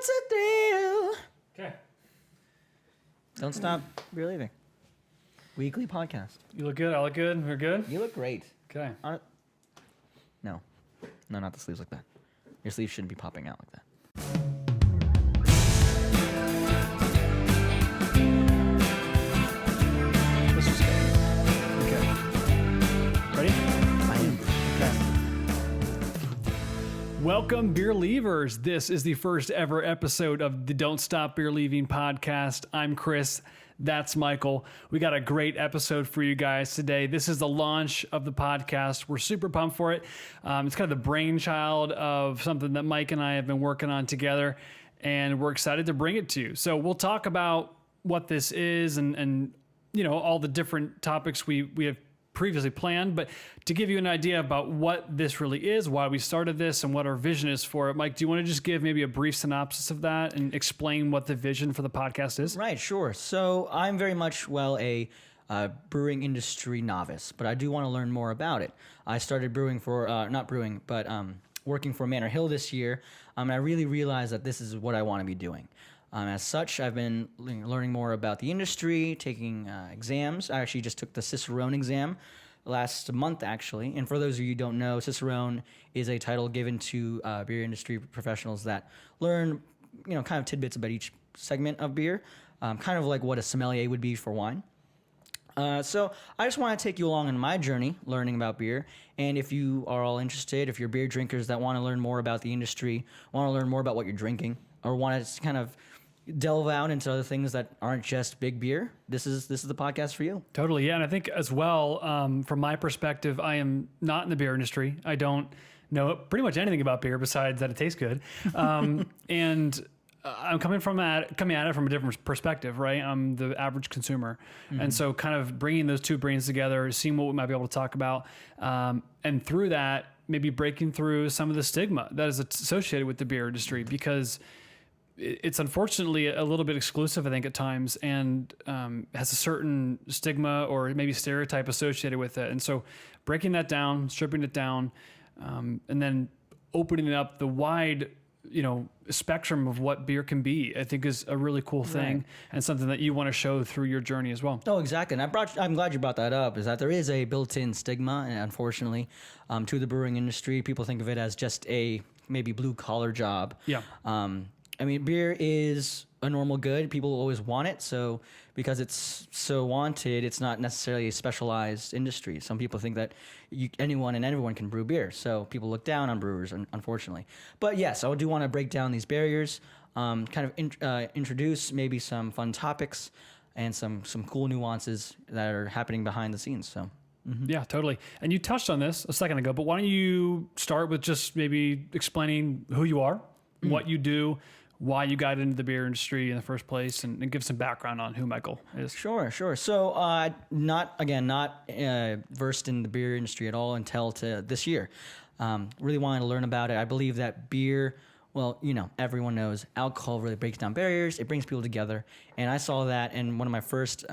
What's a thrill? Okay. Don't stop Beerlieving. Weekly podcast. You look good. I look good. We're good. You look great. Okay. No, not the sleeves like that. Your sleeves shouldn't be popping out like that. Let's just go. Okay. Ready? I am. Okay. Welcome, Beerlievers. This is the first ever episode of the Don't Stop Beerlieving podcast. I'm Chris. That's Michael. We got a great episode for you guys today. This is the launch of the podcast. We're super pumped for it. It's kind of the brainchild of something that Mike and I have been working on together, and we're excited to bring it to you. So we'll talk about what this is and you know, all the different topics we have previously planned, but to give you an idea about what this really is, why we started this, and what our vision is for it. Mike, do you want to just give maybe a brief synopsis of that and explain what the vision for the podcast is? Right, sure. So I'm very much, a brewing industry novice, but I do want to learn more about it. I started brewing for, working for Manor Hill this year, and I really realized that this is what I want to be doing. As such, I've been learning more about the industry, taking exams. I actually just took the cicerone exam last month, actually. And for those of you who don't know, cicerone is a title given to beer industry professionals that learn, kind of tidbits about each segment of beer, kind of like what a sommelier would be for wine. So I just want to take you along on my journey learning about beer. And if you are all interested, if you're beer drinkers that want to learn more about the industry, want to learn more about what you're drinking, or want to kind of delve out into other things that aren't just big beer, this is the podcast for you. Totally, yeah. And I think as well, from my perspective, I am not in the beer industry. I don't know pretty much anything about beer besides that it tastes good. And I'm coming at it from a different perspective, right? I'm the average consumer. Mm-hmm. And so kind of bringing those two brains together, seeing what we might be able to talk about, and through that, maybe breaking through some of the stigma that is associated with the beer industry, because it's unfortunately a little bit exclusive, I think, at times, and has a certain stigma or maybe stereotype associated with it. And so breaking that down, stripping it down, and then opening up the wide, spectrum of what beer can be, I think is a really cool thing, right, and something that you want to show through your journey as well. Oh, exactly. And I'm glad you brought that up, is that there is a built-in stigma, and unfortunately, to the brewing industry. People think of it as just a maybe blue-collar job. Yeah. Beer is a normal good. People always want it. So because it's so wanted, it's not necessarily a specialized industry. Some people think that anyone and everyone can brew beer. So people look down on brewers, unfortunately. But yes, I do want to break down these barriers, introduce maybe some fun topics and some cool nuances that are happening behind the scenes. So. Mm-hmm. Yeah, totally. And you touched on this a second ago, but why don't you start with just maybe explaining who you are, what you do, why you got into the beer industry in the first place, and give some background on who Michael is. Sure. So, not versed in the beer industry at all until this year. Really wanted to learn about it. I believe that beer, everyone knows alcohol really breaks down barriers. It brings people together. And I saw that in one of my first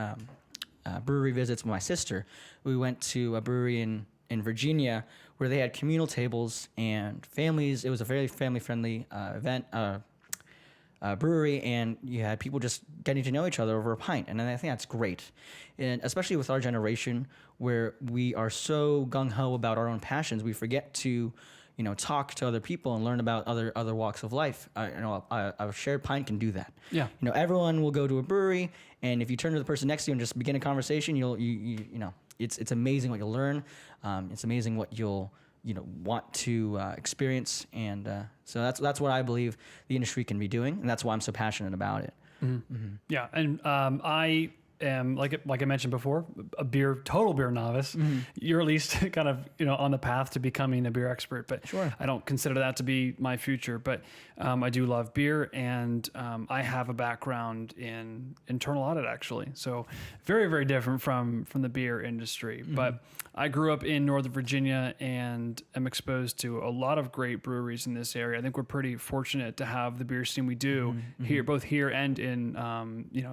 brewery visits with my sister. We went to a brewery in Virginia where they had communal tables and families. It was a very family-friendly event, brewery, and you had people just getting to know each other over a pint. And I think that's great. And especially with our generation where we are so gung-ho about our own passions, we forget to, talk to other people and learn about other walks of life. A shared pint can do that. Yeah. Everyone will go to a brewery, and if you turn to the person next to you and just begin a conversation, it's amazing what you'll learn. It's amazing what you'll want to experience, and so that's what I believe the industry can be doing, and that's why I'm so passionate about it. Mm-hmm. Mm-hmm. Yeah, and I am, like I mentioned before, a total beer novice. Mm-hmm. You're at least kind of on the path to becoming a beer expert, but sure, I don't consider that to be my future. But I do love beer, and I have a background in internal audit, actually, so very, very different from the beer industry. Mm-hmm. But I grew up in Northern Virginia and am exposed to a lot of great breweries in this area. I think we're pretty fortunate to have the beer scene we do, mm-hmm, here, both here and in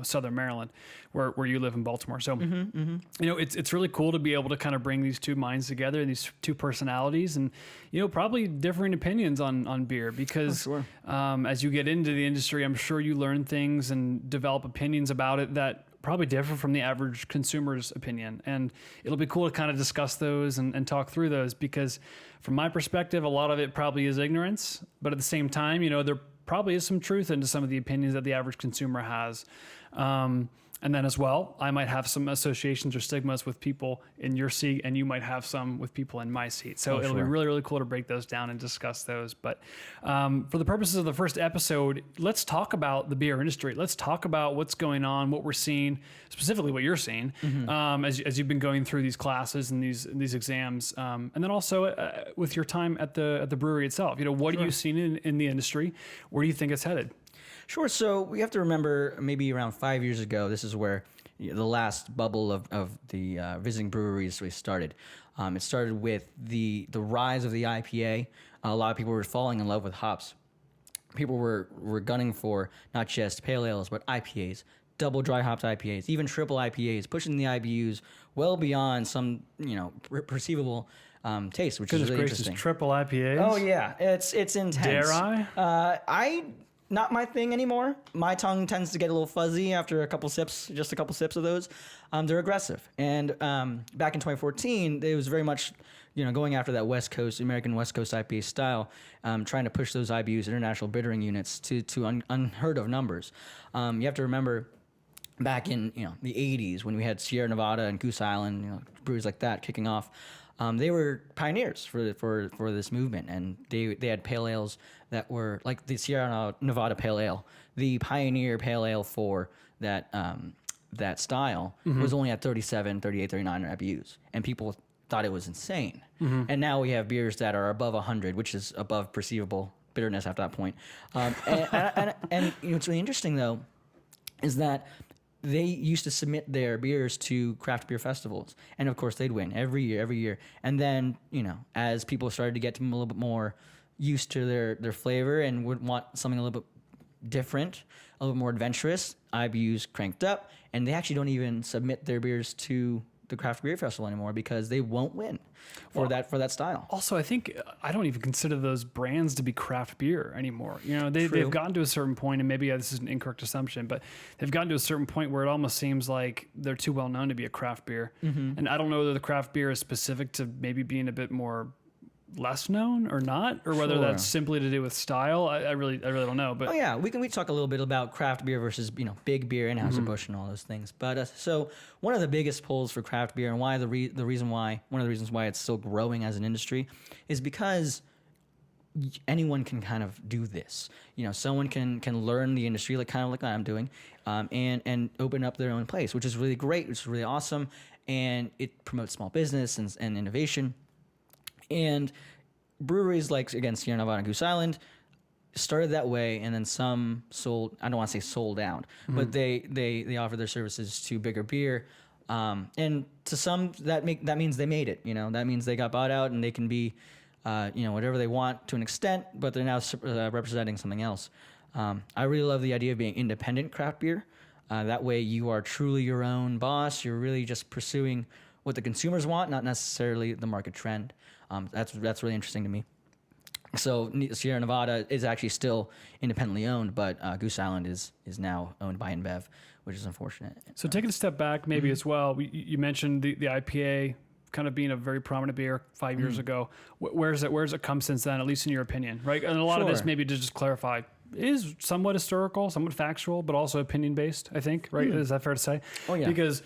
Southern Maryland, where where you live in Baltimore. So, you know, it's really cool to be able to kind of bring these two minds together, these two personalities, and, you know, probably differing opinions on beer because sure. As you get into the industry, I'm sure you learn things and develop opinions about it that probably differ from the average consumer's opinion. And it'll be cool to kind of discuss those and talk through those because from my perspective, a lot of it probably is ignorance, but at the same time, you know, there probably is some truth into some of the opinions that the average consumer has. And then as well, I might have some associations or stigmas with people in your seat, and you might have some with people in my seat. So it'll be really, really cool to break those down and discuss those. But for the purposes of the first episode, let's talk about the beer industry. Let's talk about what's going on, what we're seeing, specifically what you're seeing as you've been going through these classes and these exams, and then also with your time at the brewery itself. You know, what are you seeing in the industry? Where do you think it's headed? Sure. So we have to remember maybe around 5 years ago, this is where the last bubble of the visiting breweries we started. It started with the rise of the IPA. A lot of people were falling in love with hops. People were gunning for not just pale ales, but IPAs, double dry hopped IPAs, even triple IPAs, pushing the IBUs well beyond some, you know, perceivable taste, which is really interesting. Triple IPAs? Oh yeah, it's intense. Dare I? Not my thing anymore. My tongue tends to get a little fuzzy after a couple sips of those. They're aggressive. And back in 2014, it was very much, you know, going after that American West Coast IPA style, trying to push those IBUs, international bittering units, to unheard of numbers. You have to remember back in, you know, the 80s when we had Sierra Nevada and Goose Island, you know, breweries like that kicking off. They were pioneers for this movement, and they had pale ales that were like the Sierra Nevada Pale Ale, the pioneer pale ale for that that style was only at 37, 38, 39 IBUs, and people thought it was insane. And now we have beers that are above 100, which is above perceivable bitterness at that point. And you know, what's really interesting though is that they used to submit their beers to craft beer festivals, and of course they'd win every year. And then, you know, as people started to get to them a little bit more used to their flavor and would want something a little bit different, a little more adventurous, IBUs cranked up, and they actually don't even submit their beers to the craft beer festival anymore because they won't win for that style. Also, I think I don't even consider those brands to be craft beer anymore. You know, they've gotten to a certain point, and maybe this is an incorrect assumption, but they've gotten to a certain point where it almost seems like they're too well known to be a craft beer. And I don't know whether the craft beer is specific to maybe being a bit more less known or not, or whether that's simply to do with style. I really don't know. But we talk a little bit about craft beer versus, you know, big beer, Anheuser-Busch, and all those things. But so one of the biggest pulls for craft beer, and one of the reasons why it's still growing as an industry, is because anyone can kind of do this. You know, someone can learn the industry like I'm doing, and open up their own place, which is really great, which is really awesome, and it promotes small business and innovation. And breweries like, again, Sierra Nevada and Goose Island started that way, and then some sold, I don't want to say sold out, but they offer their services to bigger beer. And to some, that means they made it. You know, that means they got bought out and they can be, you know, whatever they want to an extent, but they're now representing something else. I really love the idea of being independent craft beer. That way you are truly your own boss. You're really just pursuing what the consumers want, not necessarily the market trend. That's really interesting to me. So Sierra Nevada is actually still independently owned, but Goose Island is now owned by InBev, which is unfortunate. So taking a step back, maybe as well, you mentioned the IPA kind of being a very prominent beer 5 years ago. Where's it come since then, at least in your opinion, right? And a lot of this, maybe to just clarify, is somewhat historical, somewhat factual, but also opinion based, I think, right? Is that fair to say? Oh yeah. Because,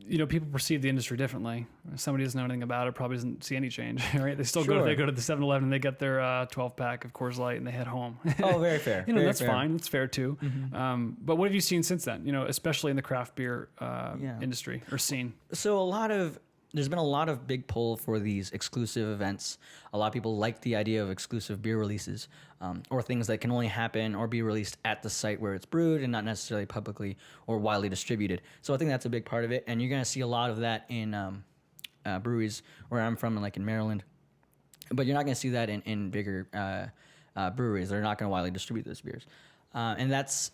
you know, people perceive the industry differently. Somebody doesn't know anything about it, probably doesn't see any change, right? They still go to the 7-Eleven, they get their 12-pack of Coors Light and they head home. Oh, very fair. You know, very that's fair. fine. That's fair too. But what have you seen since then, you know, especially in the craft beer industry or scene? So there's been a lot of big pull for these exclusive events. A lot of people like the idea of exclusive beer releases, or things that can only happen or be released at the site where it's brewed and not necessarily publicly or widely distributed. So I think that's a big part of it, and you're going to see a lot of that in breweries where I'm from, like in Maryland. But you're not going to see that in bigger breweries. They're not going to widely distribute those beers, and that's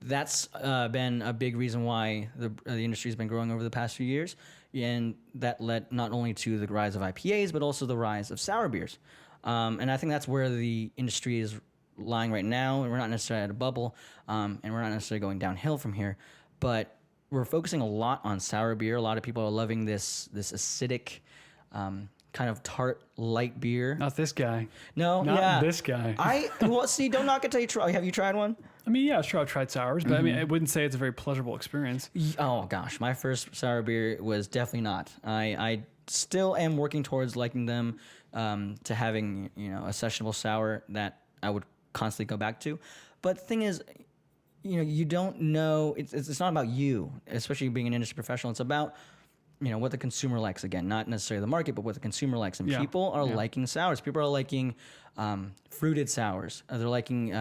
that's been a big reason why the industry has been growing over the past few years, and that led not only to the rise of IPAs but also the rise of sour beers. And I think that's where the industry is lying right now. And we're not necessarily at a bubble, and we're not necessarily going downhill from here, but we're focusing a lot on sour beer. A lot of people are loving this acidic, kind of tart light beer. Not this guy. No, Not yeah, this guy. See, don't knock it till you try. Have you tried one? I mean, yeah, sure, I've tried sours, but I mean, I wouldn't say it's a very pleasurable experience. Oh gosh, my first sour beer was definitely not. I still am working towards liking them, to having a sessionable sour that I would constantly go back to. But the thing is, you don't know. It's not about you, especially being an industry professional. It's about what the consumer likes. Again, not necessarily the market, but what the consumer likes. And people are liking sours. People are liking fruited sours. They're liking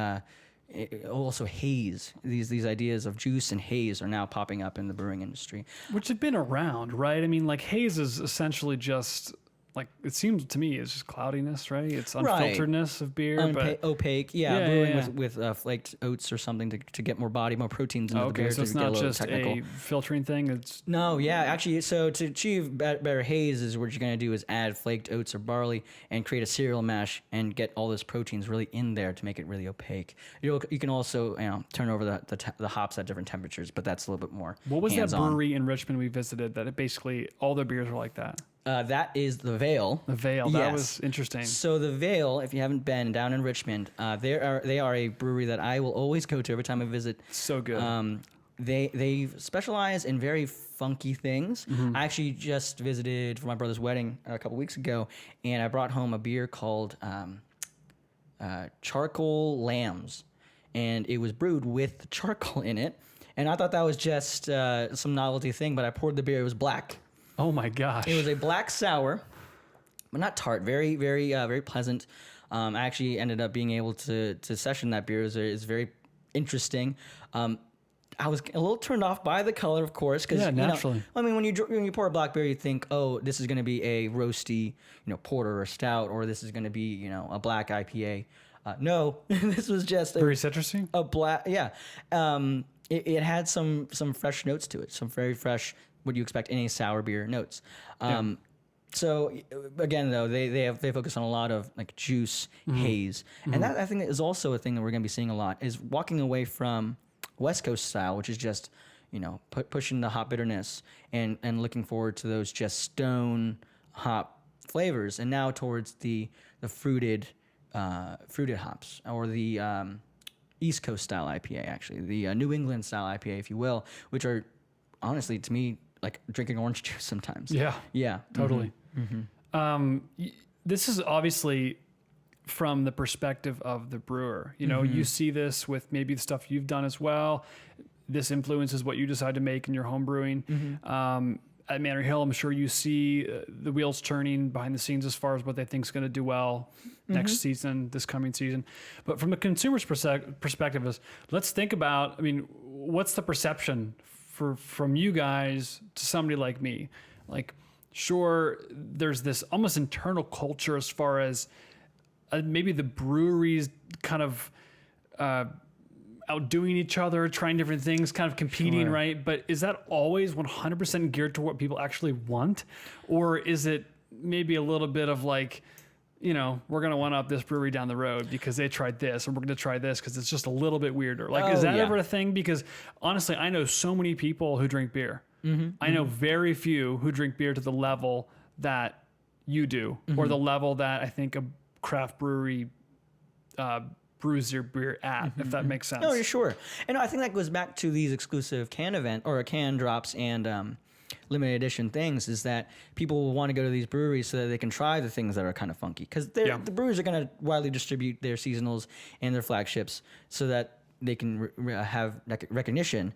also haze. These ideas of juice and haze are now popping up in the brewing industry, Which have been around, right? I mean, like haze is essentially just like, it seems to me, it's just cloudiness, right? It's unfilteredness of beer, but opaque. Brewing with flaked oats or something to get more body, more proteins into the beer. So it's to get not a little just technical. a filtering thing. It's Actually, so to achieve better haze is what you're going to do is add flaked oats or barley and create a cereal mash and get all those proteins really in there to make it really opaque. You can also turn over the hops at different temperatures, but that's a little bit more. What was that hands-on. brewery in Richmond we visited that it basically all their beers were like that? That is the Veil. The Veil. That was interesting. So the Veil, if you haven't been down in Richmond, they are a brewery that I will always go to every time I visit. So good. They specialize in very funky things. Mm-hmm. I actually just visited for my brother's wedding a couple weeks ago, and I brought home a beer called Charcoal Lambs, and it was brewed with charcoal in it. And I thought that was just some novelty thing, but I poured the beer. It was black. Oh my gosh. It was a black sour, but not tart. Very, very, very pleasant. I actually ended up being able to session that beer. It's very interesting. I was a little turned off by the color, of course, because naturally. I mean, when you pour a black beer, you think, oh, this is going to be a roasty, porter or stout, or this is going to be, a black IPA. No, this was just very citrusy. A black, yeah. It had some fresh notes to it, some very fresh, what you expect in a sour beer notes. So again, though, they focus on a lot of like juice, haze, and that I think is also a thing that we're going to be seeing a lot is walking away from West Coast style, which is just pushing the hop bitterness and looking forward to those just stone hop flavors, and now towards the fruited hops or the East Coast style IPA, actually the New England style IPA, if you will, which are honestly to me like drinking orange juice sometimes. Yeah, Totally. This is obviously from the perspective of the brewer. You see this with maybe the stuff you've done as well. This influences what you decide to make in your home brewing. At Manor Hill, I'm sure you see the wheels turning behind the scenes as far as what they think is going to do well next season, this coming season. But from the consumer's perspective, let's think about, what's the perception from you guys to somebody like me? Like, sure, there's this almost internal culture as far as maybe the breweries kind of outdoing each other, trying different things, kind of competing, right? But is that always 100% geared to what people actually want? Or is it maybe a little bit of like, we're going to one-up this brewery down the road because they tried this, and we're going to try this because it's just a little bit weirder. Like, is that ever a thing? Because honestly, I know so many people who drink beer. I know very few who drink beer to the level that you do, or the level that I think a craft brewery brews your beer at, if that makes sense. No, sure. And I think that goes back to these exclusive can drops and limited edition things, is that people will want to go to these breweries so that they can try the things that are kind of funky, because the breweries are going to widely distribute their seasonals and their flagships so that they can have recognition.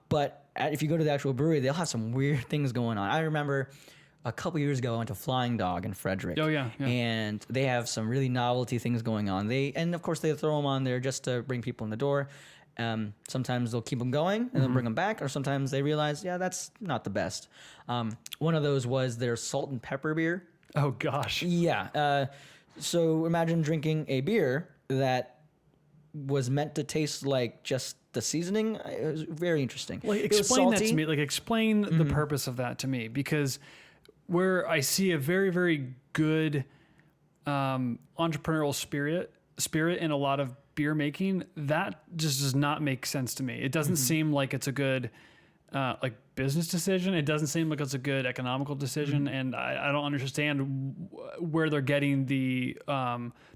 But if you go to the actual brewery, they'll have some weird things going on. I remember a couple years ago, I went to Flying Dog in Frederick. Oh, yeah. And they have some really novelty things going on. And of course, they throw them on there just to bring people in the door. Sometimes they'll keep them going and then bring them back, or sometimes they realize, that's not the best. One of those was their salt and pepper beer. Oh, gosh. Yeah. So imagine drinking a beer that was meant to taste like just the seasoning. It was very interesting. Like, It was explain that salty. to me. Like, explain the purpose of that to me, because where I see a very, very good entrepreneurial spirit in a lot of beer making, that just does not make sense to me. It doesn't seem like it's a good like business decision. It doesn't seem like it's a good economical decision, and I don't understand where they're getting the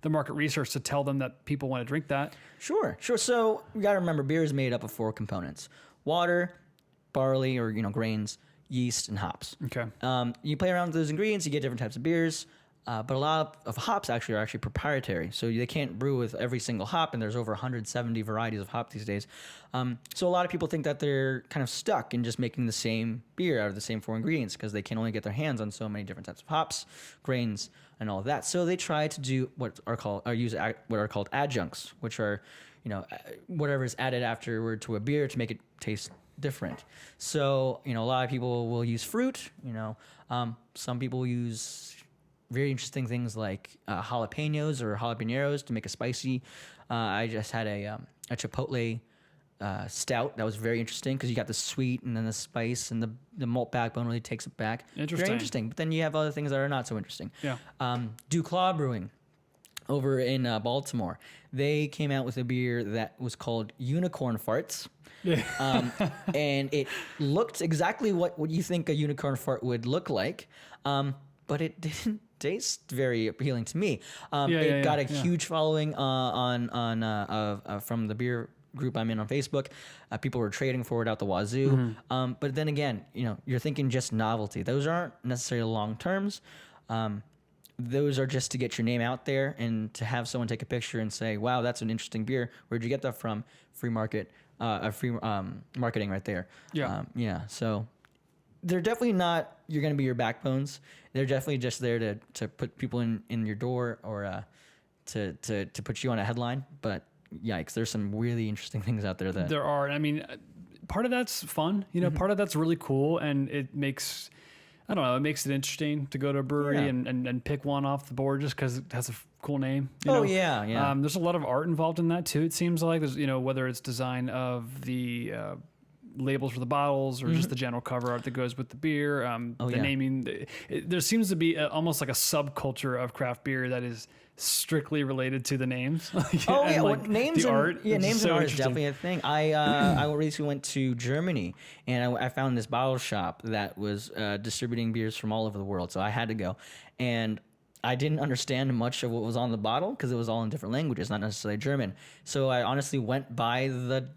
market research to tell them that people want to drink that. Sure. So you got to remember, beer is made up of 4 components: water, barley or grains, yeast, and hops. Okay. You play around with those ingredients, you get different types of beers. But a lot of hops are actually proprietary, so they can't brew with every single hop, and there's over 170 varieties of hop these days. So a lot of people think that they're kind of stuck in just making the same beer out of the same 4 ingredients because they can only get their hands on so many different types of hops, grains, and all of that. So they try to do what are called adjuncts, which are whatever is added afterward to a beer to make it taste different. So a lot of people will use fruit. Some people use very interesting things like jalapenos or jalapeneros to make a spicy. I just had a chipotle stout that was very interesting because you got the sweet and then the spice, and the malt backbone really takes it back. Very interesting. But then you have other things that are not so interesting. Yeah. Duclaw Brewing over in Baltimore, they came out with a beer that was called Unicorn Farts. And it looked exactly what you think a unicorn fart would look like, but it didn't taste very appealing to me. It got a huge following from the beer group I'm in on Facebook. People were trading for it out the wazoo. But then again, you're thinking just novelty. Those aren't necessarily long terms. Those are just to get your name out there and to have someone take a picture and say, "Wow, that's an interesting beer. Where'd you get that from?" Free market, free marketing right there. Yeah. So they're definitely not you're going to be your backbones. They're definitely just there to put people in your door or to put you on a headline. But yikes, there's some really interesting things out there. There are. I mean, part of that's fun. Part of that's really cool, and it makes it interesting to go to a brewery and pick one off the board just because it has a cool name. Yeah. There's a lot of art involved in that too. It seems like there's whether it's design of the labels for the bottles or just the general cover art that goes with the beer, naming. There seems to be almost like a subculture of craft beer that is strictly related to the names. Names the and art. Names and art is definitely a thing. I recently went to Germany and I found this bottle shop that was distributing beers from all over the world. So I had to go, and I didn't understand much of what was on the bottle because it was all in different languages, not necessarily German. So I honestly went by the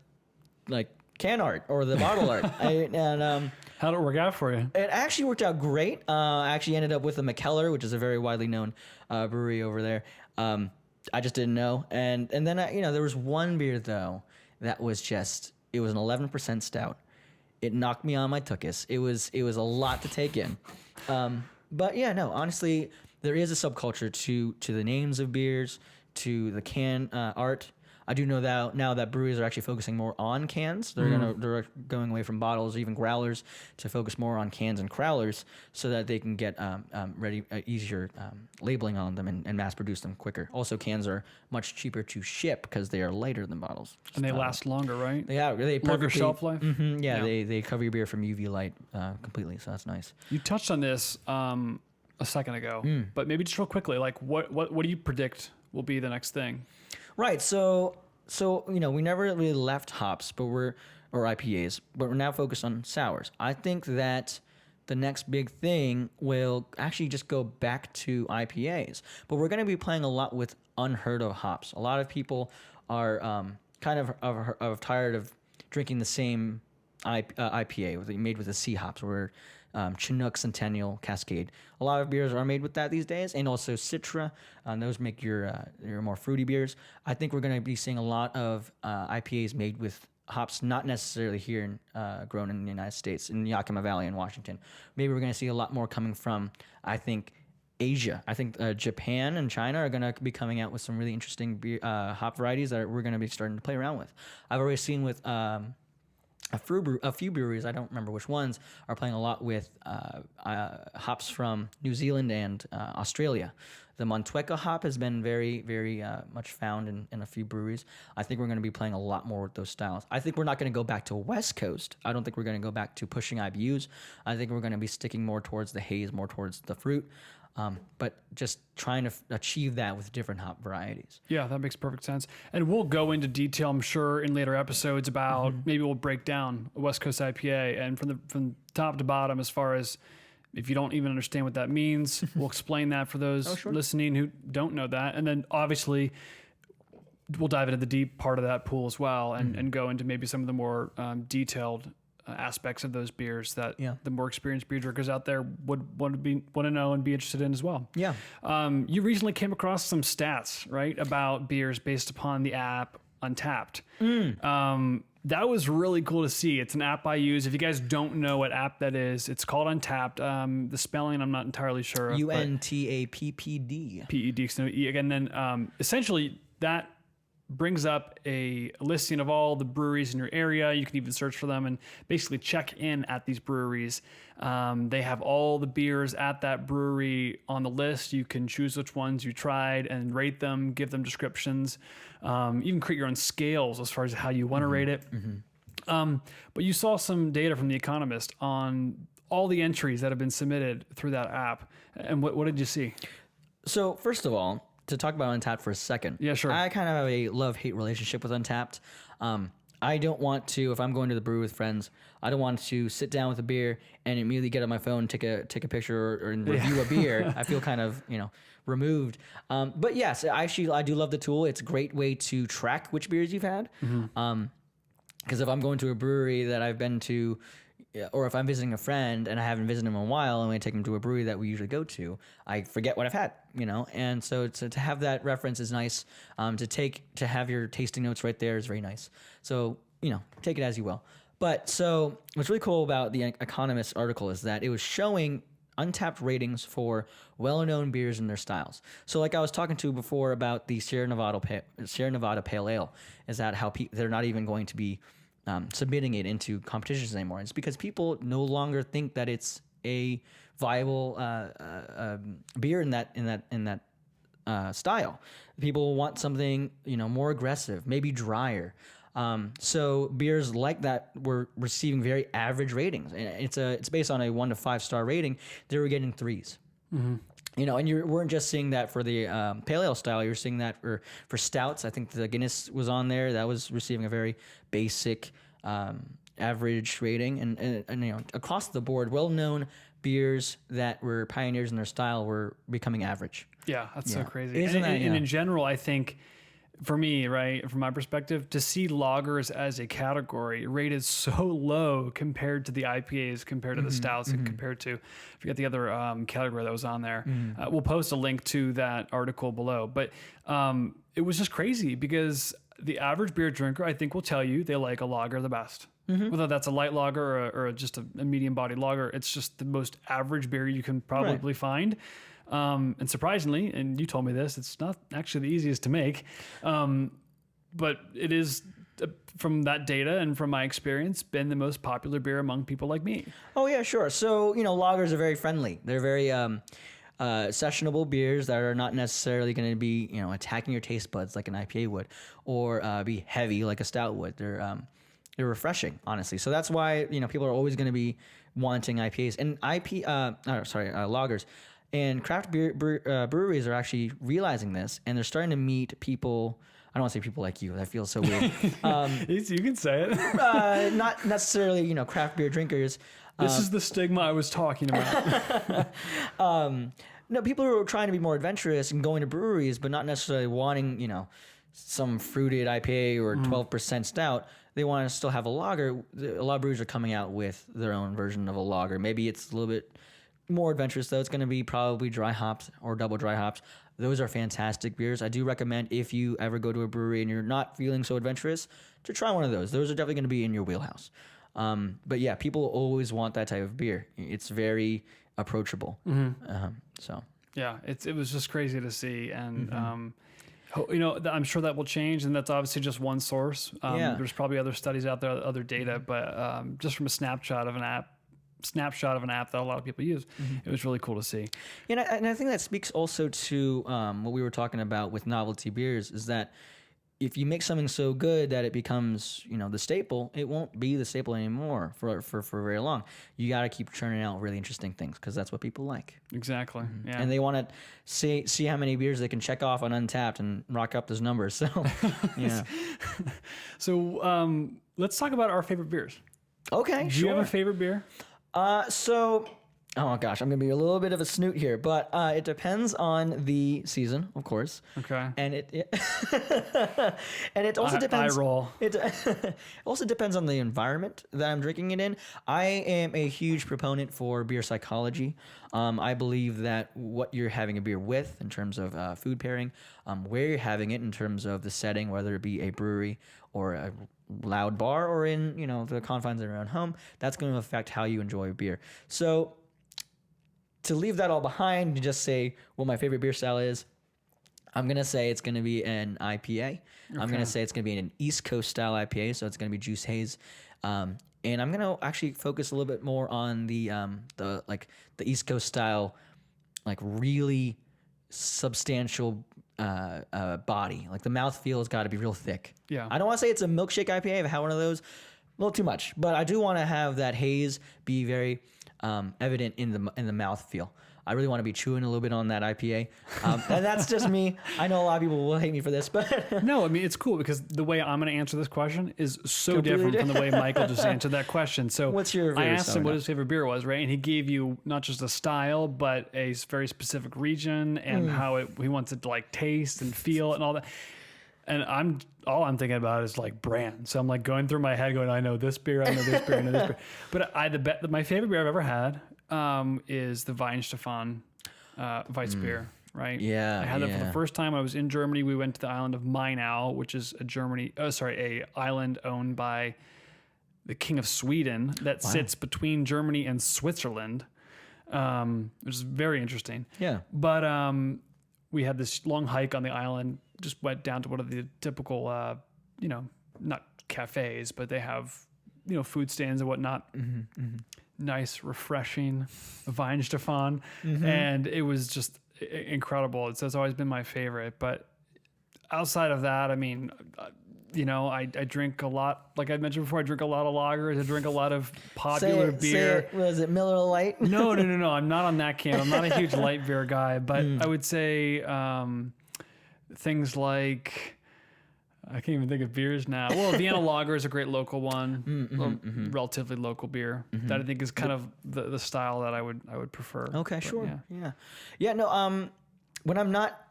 can art or the bottle art. How did it work out for you? It actually worked out great. I actually ended up with a McKellar, which is a very widely known brewery over there. I just didn't know. And then, there was one beer, though, that was it was an 11% stout. It knocked me on my tuchus. It was a lot to take in. But yeah, no, honestly, there is a subculture to the names of beers, to the can art. I do know that now that breweries are actually focusing more on cans. They're going away from bottles or even growlers to focus more on cans and crowlers so that they can get easier labeling on them and mass produce them quicker. Also, cans are much cheaper to ship because they are lighter than bottles. And they last longer, right? They longer shelf life. They cover your beer from UV light completely, so that's nice. You touched on this a second ago, but maybe just real quickly, like what do you predict will be the next thing? Right. So we never really left hops, or IPAs, but we're now focused on sours. I think that the next big thing will actually just go back to IPAs, but we're going to be playing a lot with unheard of hops. A lot of people are kind of tired of drinking the same IPA made with the C hops, or Chinook, Centennial, Cascade. A lot of beers are made with that these days, and also Citra. Those make your more fruity beers. I think we're going to be seeing a lot of IPAs made with hops not necessarily here grown in the United States, in Yakima Valley in Washington. Maybe we're going to see a lot more coming from, I think, Asia. I think Japan and China are going to be coming out with some really interesting beer, hop varieties that we're going to be starting to play around with. I've already seen with a few breweries, I don't remember which ones, are playing a lot with hops from New Zealand and Australia. The Montueca hop has been very, very much found in a few breweries. I think we're going to be playing a lot more with those styles. I think we're not going to go back to West Coast. I don't think we're going to go back to pushing IBUs. I think we're going to be sticking more towards the haze, more towards the fruit. But just trying to achieve that with different hop varieties. Yeah, that makes perfect sense. And we'll go into detail, I'm sure, in later episodes about maybe we'll break down a West Coast IPA and from top to bottom, as far as if you don't even understand what that means, we'll explain that for those listening who don't know that. And then obviously we'll dive into the deep part of that pool as well and go into maybe some of the more detailed aspects of those beers that the more experienced beer drinkers out there would want to know and be interested in as well. Yeah. You recently came across some stats, right, about beers based upon the app Untappd. That was really cool to see. It's an app I use. If you guys don't know what app that is, it's called Untappd. The spelling I'm not entirely sure of. Untappd. PED. So again, then essentially that brings up a listing of all the breweries in your area. You can even search for them and basically check in at these breweries. They have all the beers at that brewery on the list. You can choose which ones you tried and rate them, give them descriptions, even create your own scales as far as how you want to rate it. But you saw some data from The Economist on all the entries that have been submitted through that app. And what did you see? So first of all, to talk about Untappd for a second. Yeah, sure. I kind of have a love-hate relationship with Untappd. I don't want to, if I'm going to the brewery with friends, I don't want to sit down with a beer and immediately get on my phone, take a picture or review a beer. I feel kind of, removed. But yes, actually, I do love the tool. It's a great way to track which beers you've had. Because if I'm going to a brewery that I've been to, or if I'm visiting a friend and I haven't visited him in a while and we take him to a brewery that we usually go to, I forget what I've had, and so to have that reference is nice. To have your tasting notes right there is very nice. So, take it as you will. But so what's really cool about the Economist article is that it was showing Untappd ratings for well-known beers and their styles. So like I was talking to before about the Sierra Nevada Pale Ale, is that how they're not even going to be submitting it into competitions anymore. It's because people no longer think that it's a viable beer in that style. People want something more aggressive, maybe drier. So beers like that were receiving very average ratings, and it's based on a 1 to 5 star rating. They were getting 3s. And you weren't just seeing that for the pale ale style. You're seeing that for stouts. I think the Guinness was on there. That was receiving a very basic average rating. And across the board, well-known beers that were pioneers in their style were becoming average. Yeah, that's so crazy. Isn't that, and in general, I think for me, right, from my perspective, to see lagers as a category rated so low compared to the IPAs, compared to the stouts, and compared to, I forget the other category that was on there. We'll post a link to that article below. But it was just crazy because the average beer drinker, I think, will tell you they like a lager the best. Whether that's a light lager or just a medium-bodied lager, it's just the most average beer you can probably find. And surprisingly, and you told me this, it's not actually the easiest to make, but it is, from that data and from my experience, been the most popular beer among people like me. Oh yeah, sure. So lagers are very friendly. They're very sessionable beers that are not necessarily going to be attacking your taste buds like an IPA would, or be heavy like a stout would. They're refreshing, honestly. So that's why people are always going to be wanting IPAs and lagers. And craft beer breweries are actually realizing this, and they're starting to meet people. I don't want to say people like you. That feels so weird. You can say it. Not necessarily, craft beer drinkers. This is the stigma I was talking about. No, people who are trying to be more adventurous and going to breweries, but not necessarily wanting, some fruited IPA or 12% stout. They want to still have a lager. A lot of breweries are coming out with their own version of a lager. Maybe it's a little bit more adventurous, though. It's going to be probably dry hops or double dry hops. Those are fantastic beers. I do recommend, if you ever go to a brewery and you're not feeling so adventurous, to try one of those. Those are definitely going to be in your wheelhouse. But yeah, people always want that type of beer. It's very approachable. So yeah, it was just crazy to see. And I'm sure that will change, and that's obviously just one source. There's probably other studies out there, other data, but just from a snapshot of an app snapshot of an app that a lot of people use. It was really cool to see. And I think that speaks also to what we were talking about with novelty beers, is that if you make something so good that it becomes, the staple, it won't be the staple anymore for very long. You got to keep churning out really interesting things because that's what people like. Exactly. Yeah. And they want to see how many beers they can check off on Untappd and rock up those numbers. So, yeah. So let's talk about our favorite beers. Okay, Do you have a favorite beer? Oh gosh, I'm gonna be a little bit of a snoot here, but it depends on the season, of course. Okay. And it and it also depends. I roll. It also depends on the environment that I'm drinking it in. I am a huge proponent for beer psychology. I believe that what you're having a beer with, in terms of food pairing, where you're having it in terms of the setting, whether it be a brewery or a loud bar or in the confines of your own home, that's going to affect how you enjoy a beer. So, to leave that all behind and just say what my favorite beer style is, I'm going to say it's going to be an IPA. Okay. I'm going to say it's going to be an East Coast style IPA, so it's going to be juice haze. And I'm going to actually focus a little bit more on the East Coast style, like really substantial body. Like the mouthfeel has got to be real thick. Yeah. I don't want to say it's a milkshake IPA. I've had one of those. A little too much, but I do want to have that haze be very evident in the mouthfeel. I really want to be chewing a little bit on that IPA, and that's just me. I know a lot of people will hate me for this, but no, I mean it's cool because the way I'm going to answer this question is so different from the way Michael just answered that question. So what's your I asked him what his favorite beer was, right? And he gave you not just a style, but a very specific region and how he wants it to like taste and feel and all that. And all I'm thinking about is like brand. So I'm like going through my head going, I know this beer, I know this beer, I know this beer. But my favorite beer I've ever had is the Weihenstephan Weiss beer, right? Yeah. I had that for the first time I was in Germany. We went to the island of Mainau, which is a island owned by the King of Sweden that sits between Germany and Switzerland, which is very interesting. Yeah. But we had this long hike on the island, just went down to one of the typical, not cafes, but they have, food stands and whatnot. Nice, refreshing Weihenstephan. And it was just incredible. It's always been my favorite. But outside of that, I mean, I drink a lot. Like I mentioned before, I drink a lot of lagers. I drink a lot of popular beer. Was it Miller Lite? No. I'm not on that camp. I'm not a huge light beer guy, but I would say things like, I can't even think of beers now. Well, Vienna Lager is a great local one, relatively local beer that I think is kind of the style that I would prefer. Okay, but, sure. Yeah. No. When I'm not,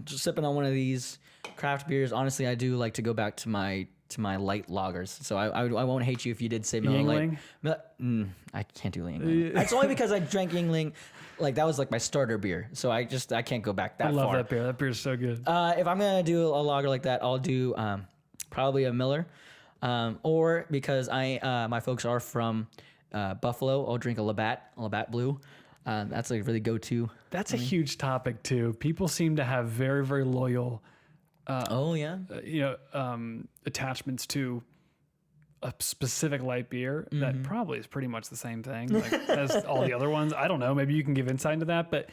just sipping on one of these craft beers, honestly, I do like to go back to my light lagers. So I won't hate you if you did say Miller Lite. I can't do Yingling. It's only because I drank Yingling. Like that was like my starter beer. So I can't go back that far. I love that beer. That beer is so good. If I'm going to do a lager like that, I'll do probably a Miller. Or because my folks are from Buffalo, I'll drink a Labatt Blue. That's like really go-to. That's a huge topic too. People seem to have very, very loyal attachments to a specific light beer that probably is pretty much the same thing as all the other ones. I don't know. Maybe you can give insight into that, but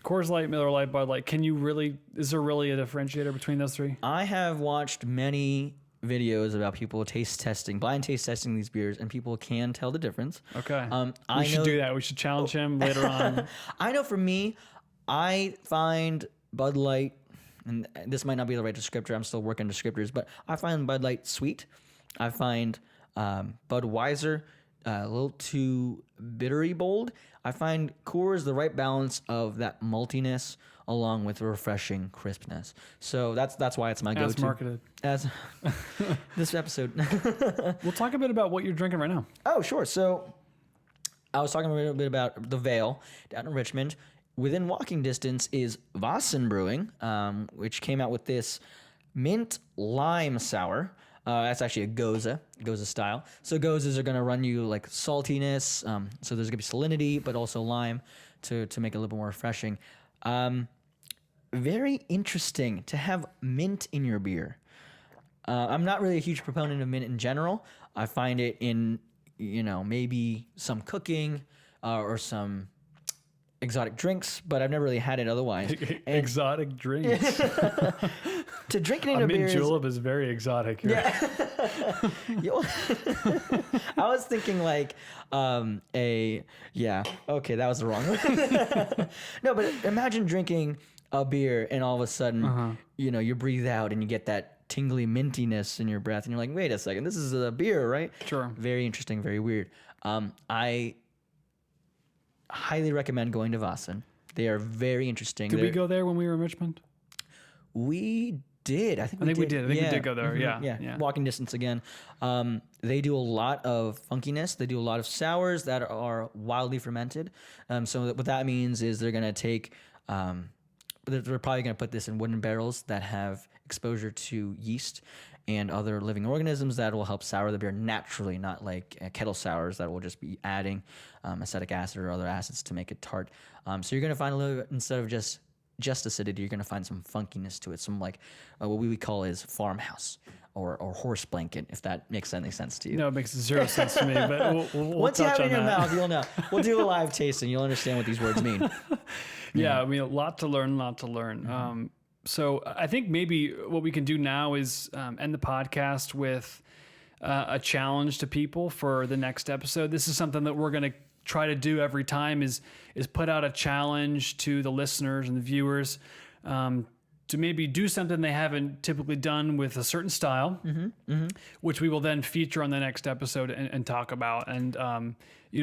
Coors Light, Miller Lite, Bud Light, is there really a differentiator between those three? I have watched many videos about people blind taste testing these beers, and people can tell the difference. Okay. We should do that. We should challenge him later on. I know for me, I find Bud Light, and this might not be the right descriptor, I'm still working descriptors, but I find Bud Light sweet. I find Budweiser a little too bittery bold. I find Coors the right balance of that maltiness along with refreshing crispness. So that's why it's my go-to. As marketed. As this episode. We'll talk a bit about what you're drinking right now. Oh, sure. So I was talking a little bit about the Vale down in Richmond. Within walking distance is Vossen Brewing, which came out with this mint lime sour. That's actually a Goza style. So Gozas are going to run you like saltiness. So there's going to be salinity, but also lime to make it a little bit more refreshing. Very interesting to have mint in your beer. I'm not really a huge proponent of mint in general. I find it in maybe some cooking or some exotic drinks, but I've never really had it otherwise. And Exotic drinks. to drink it in a beer julep is very exotic here. Yeah. I was thinking like okay, that was the wrong one. No, but imagine drinking a beer and all of a sudden, you breathe out and you get that tingly mintiness in your breath and you're like, wait a second, this is a beer, right? Sure. Very interesting, very weird. I highly recommend going to Vasen. They are very interesting. Did we go there when we were in Richmond? We did. I think we did. I think we did go there. Yeah. Walking distance again. They do a lot of funkiness. They do a lot of sours that are wildly fermented. So what that means is they're going to take, they're probably going to put this in wooden barrels that have exposure to yeast and other living organisms that will help sour the beer naturally, not like kettle sours that will just be adding acetic acid or other acids to make it tart. So you're going to find a little bit, instead of just acidity, you're going to find some funkiness to it. Some like what we would call is farmhouse or horse blanket, if that makes any sense to you. No, it makes zero sense to me, but we'll once you touch have it in on your that. mouth, you'll know. We'll do a live tasting. You'll understand what these words mean. Yeah, I mean, a lot to learn. So I think maybe what we can do now is end the podcast with a challenge to people for the next episode. This is something that we're going to try to do every time is put out a challenge to the listeners and the viewers to maybe do something they haven't typically done with a certain style, which we will then feature on the next episode and talk about. And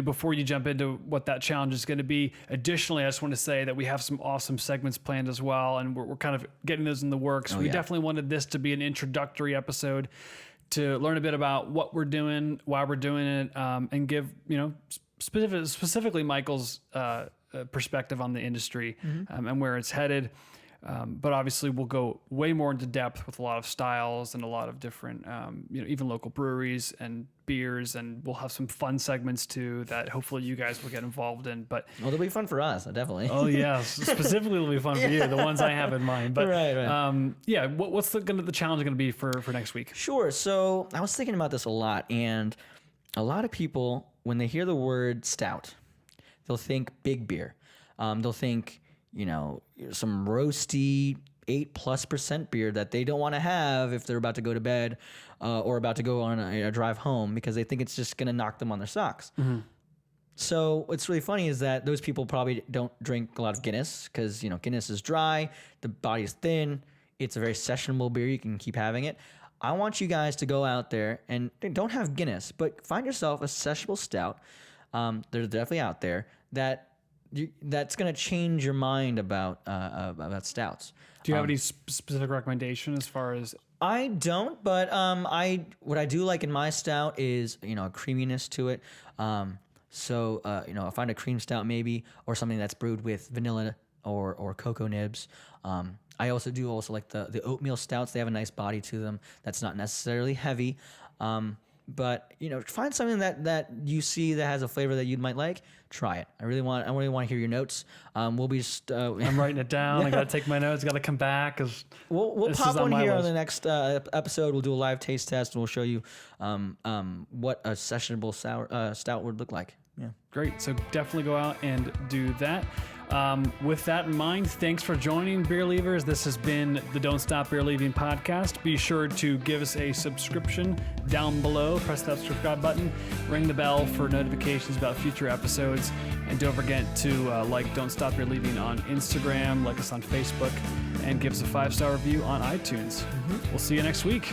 before you jump into what that challenge is going to be, additionally, I just want to say that we have some awesome segments planned as well, and we're kind of getting those in the works. We definitely wanted this to be an introductory episode to learn a bit about what we're doing, why we're doing it, and give specifically Michael's perspective on the industry and where it's headed. But obviously we'll go way more into depth with a lot of styles and a lot of different, even local breweries and beers, and we'll have some fun segments too that hopefully you guys will get involved in. But it'll be fun for us, definitely. Oh yeah, specifically it'll be fun for you, the ones I have in mind. But right. What's the challenge going to be for next week? Sure. So I was thinking about this a lot, and a lot of people, when they hear the word stout, they'll think big beer. They'll think, some roasty 8+% beer that they don't want to have if they're about to go to bed or about to go on a drive home, because they think it's just going to knock them on their socks. So what's really funny is that those people probably don't drink a lot of Guinness because, Guinness is dry, the body is thin, it's a very sessionable beer, you can keep having it. I want you guys to go out there and don't have Guinness, but find yourself a sessionable stout. They're definitely out there that's going to change your mind about stouts. Do you have any specific recommendation as far as? I don't, but what I do like in my stout is a creaminess to it. So I find a cream stout maybe, or something that's brewed with vanilla or cocoa nibs. I also like the oatmeal stouts. They have a nice body to them that's not necessarily heavy. But find something that you see that has a flavor that you might like. Try it. I really want to hear your notes. We'll be. I'm writing it down. I got to take my notes. Got to come back because we'll pop one here on the next episode. We'll do a live taste test and we'll show you what a sessionable stout would look like. Yeah. Great. So definitely go out and do that. With that in mind, thanks for joining, Beer Leavers. This has been the Don't Stop Beerlieving podcast. Be sure to give us a subscription down below. Press that subscribe button. Ring the bell for notifications about future episodes. And don't forget to like Don't Stop Beerlieving on Instagram, like us on Facebook, and give us a 5-star review on iTunes. We'll see you next week.